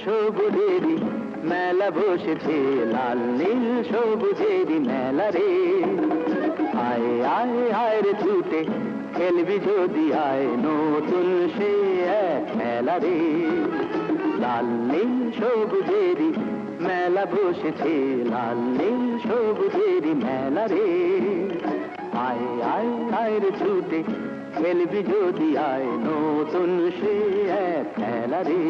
সবুজেরই মেলা বসেছে, লাল নীল সবুজেরই মেলা রে। আয় আয় আয় রে ছুটে খেলবি যদি আয়, নতুন সে এক খেলা রে। লাল নীল সবুজেরই মেলা বসেছে, লাল নীল সবুজেরই মেলা রে। আয় আয় আয় রে ছুটে খেলবি যদি আয়, নতুন সে এক খেলা রে।